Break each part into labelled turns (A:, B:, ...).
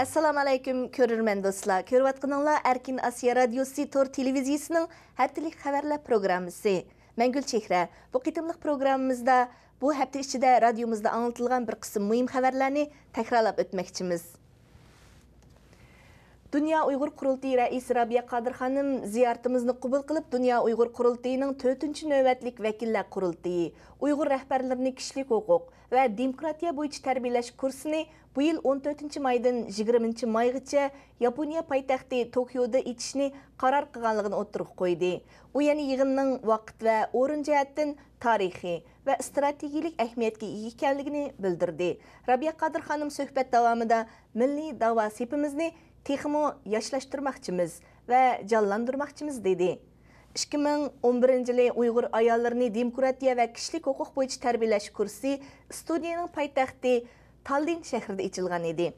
A: Assalamu alaykum көрермен dostlar. Көрüvatqanыңlar Erkin Asiya Radiosu Tor televiziyasının haftalik xabarlar programmasi. Men Gülchehra. Bu qitimliq programmamizda bu hafta ichida radiomizda anlatılgan bir qism muhim xabarlarni takrorlab o'tmoqchimiz. Dünya Uyghur Qurultayı Raisi Rabia Qadir Xanım ziyoratimizni qabul qilib, Dünya Uyghur Qurultayıning 4-navbatlik vakillar qurultayı, Uyghur rahbarlarini kishilik huquq va demokratiya bo'yicha tarbiyalash kursini bu yil 14-maydan 20-maygacha Yaponiya poytaxti Tokioda etishni qaror qilganligini o'tirib qo'ydi. U yana yig'inning vaqt va o'rin jihatdan tarixiy va strategik ahamiyatga ega ekanligini bildirdi. Rabia Qadir Xanım suhbat davomida milliy da'vo sepimizni texmo yoshlaştırmoqchimiz va jonlantirmoqchimiz dedi. 2011-yili Uyg'ur ayollarini demokratiya va kishilik huquq bo'yicha tarbiyalash kursi Estoniyaning poytaxti Tallinn shahrida ochilgan edi.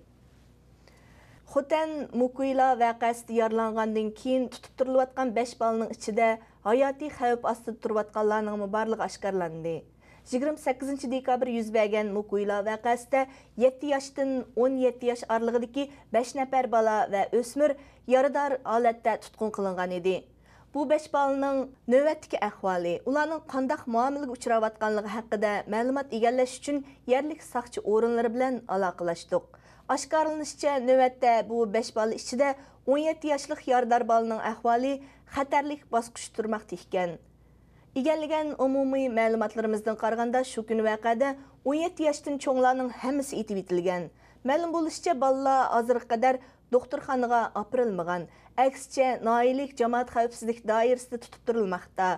A: Xotan Mukuyla voqeasida yaralangandan keyin tutib turilayotgan 5 bolaning ichida hayotiy xavf ostida turayotganlarning borligi oshkorlandi. 28 dekabr yuz bergan Mukuyla voqeasida 7 yoshdan 17 yosh oralig'idagi 5 nafar bola va o'smir yarador holatda tutqun qilingan edi. Bu 5 bolaning navbatdagi ahvoli, ularning qanday muomalaga uchrayotganligi haqida ma'lumot egallash uchun yerlik soqchi o'rinlari bilan aloqalashdik. Oshkorlanishicha, navbatda bu 5 bola ichida 17 yoshlik yarador bolaning ahvoli xatarlik bosqich turmoqda ekan. Egallagan umumiy ma'lumotlarimizdan qaraganda shu kun voqeada 17 yoshdan cho'nglarning hammasi etib etilgan. Ma'lum bo'lishicha, bolalar hozirga qadar doktorxonaga opirilmagan, aksicha noillik jamoat xavfsizlik doirasida tutib turilmoqda.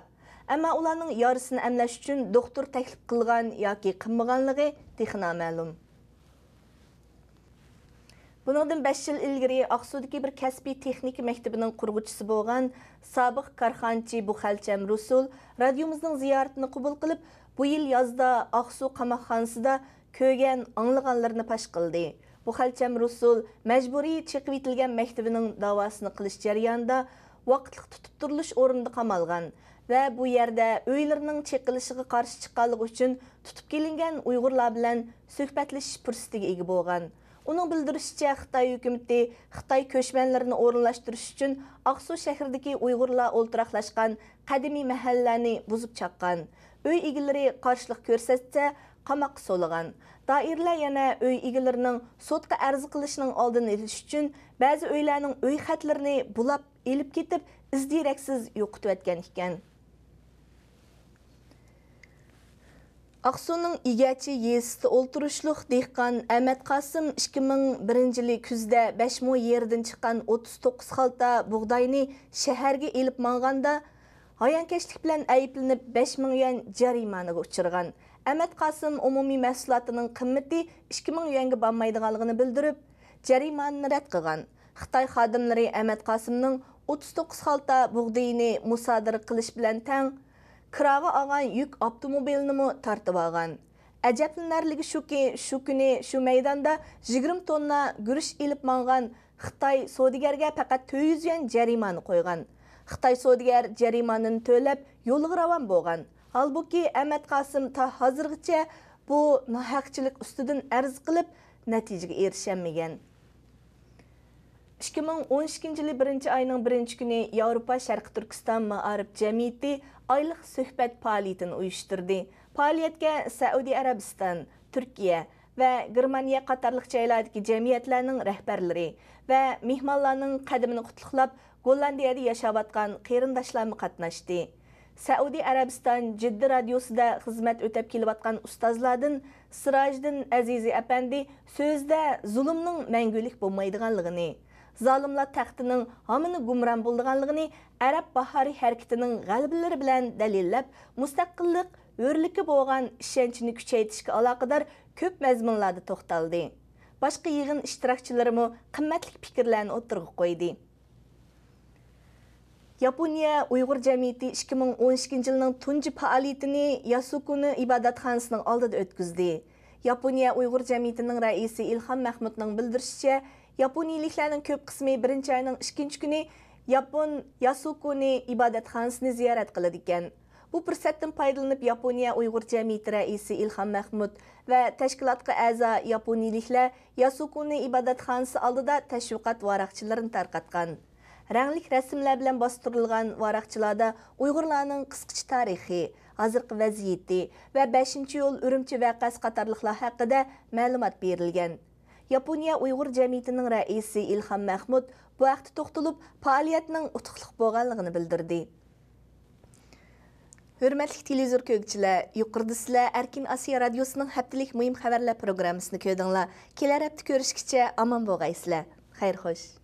A: Ammo ularning yorisini emlash uchun doktor taklif qilgan yoki qilmaganligi texna ma'lum. Bundan 5 yil ilgari Aqsudagi bir kasbiy texnika maktabining qurg'uvchisi bo'lgan sobiq korxonchi Buxalcham Rusul radiomizning ziyoratini qabul qilib, bu yil yozda Aqsu qamoqxonasida ko'rgan anglaganlarini pash qildi. Buxalcham Rusul majburiy chiqib etilgan maktabining davosini qilish jarayonida vaqtliq tutib turilish o'rnida qamalgan va bu yerda uylarining chiqilishiga qarshi chiqqanligi uchun tutib kelingan Uyg'urlar bilan suhbatlashish fursatiga ega bo'lgan. Uning bildirishicha, Xitoy hukumati Xitoy ko'chmanlarini o'rinlashtirish uchun Aqsu shahridagi Uyg'urlar o'ltiraqlashgan qadimiy mahallalarni buzib chaqqan. Uy egalari qarshilik ko'rsatsa, qamoqqa so'ligan. Doiralar yana uy egalarining sudga arz qilishining oldini olish uchun ba'zi uylarning uy xatlarini bulab elib ketib, izdiraksiz yo'qotib o'tgan ekan. Aqsuning Igachi yezisida o'ltirishliq dehqon Ahmad Qasim 2001-yili kuzda 5 mo yerdan chiqqan 39 xalta bug'doyni shaharga elib manganda hayonkashlik bilan ayblanib 5000 yuan jarimanaga uchirgan. Ahmad Qasim umumiy mahsulotining qimmati 2000 yuanga bo'lmaydiganligini bildirib, jarimanani rad qilgan. Xitoy xodimlari Ahmad Qasimning 39 xalta bug'doyni musodara qilish bilan tang kiraga olgan yuk avtomobilini tortib olgan. Ajablanarligi shuki, shu kuni shu maydonda 20 tonna guruch ilib mangan Xitoy savdogarga faqat 400 yuan jarimani qo'ygan. Xitoy savdogar jarimanini to'lab yo'liga ravon bo'lgan. Halbuki Ahmad Qasim ta hozirgacha bu nohaqchilik ustidan arz qilib natijaga erishaolmagan. 2012-yili 1-oyning 1-kuni Yevropa Sharq Turkiston Ma'arif jamiyati oylik suhbat faoliyatini uyushtirdi. Faoliyatga Saudiya Arabiston, Turkiya va Germaniya qatorliq joylardagi jamiyatlarning rahbarlari va mehmonlarning qadamini qutlab Gollandiyada yashayotgan qarindoshlar qatnashdi. Saudiya Arabiston Jidda radiosida xizmat o'tab kelayotgan ustozlardan Sirajdin Azizi apandi so'zda zulmning mangulik bo'lmaydiganligini, zalimlar taxtining hamini gumron bo'lganligini Arab bahori harakatining g'alabalari bilan dalillab, mustaqillik o'rligi bo'lgan ishonchni kuchaytirishga aloqador ko'p mazmunlarda to'xtaldi. Boshqa yig'in ishtirokchilari mo qimmatli fikrlarni o'tirg'i qo'ydi. Yaponiya Uyg'ur jamiyati 2012-yilning tunji faoliyatini Yasukuni ibodatxonasining oldida o'tkazdi. Yaponiya Uyg'ur jamiyatining raisi Ilhom Mahmudning bildirishicha, Yaponiyaliklarning ko'p qismi 1-oyning 2-kuni Yapon Yasukuni ibodatxonasini ziyorat qiladi ekan. Bu fursatdan foydalanib Yaponiya Uyg'ur jamiyati raisi İlham Mahmud va tashkilotga a'zo yaponiyaliklar Yasukuni ibodatxonasi oldida tashviqot varaqchilarini tarqatgan. Ranglik rasmlar bilan bostirilgan varaqchilarda Uyg'urlarning qisqacha tarixi, hozirgi vaziyati va 5-yo'l Urumchi vaqasi qatorliqlar haqida ma'lumot berilgan. Yaponiya Uyg'ur jamiyatining raisi İlham Mahmud bu vaqtda to'xtalib, faoliyatning utuqliq bo'lganligini bildirdi. Hürmetli televizor kökçüler, yuqorida sizlar Erkin Asiya radiosuning haftalik muhim xabarlar programmasini ko'rdinglar. Kelar hafta ko'rishguncha omon bo'lgaysizlar. Xayr xo'sh.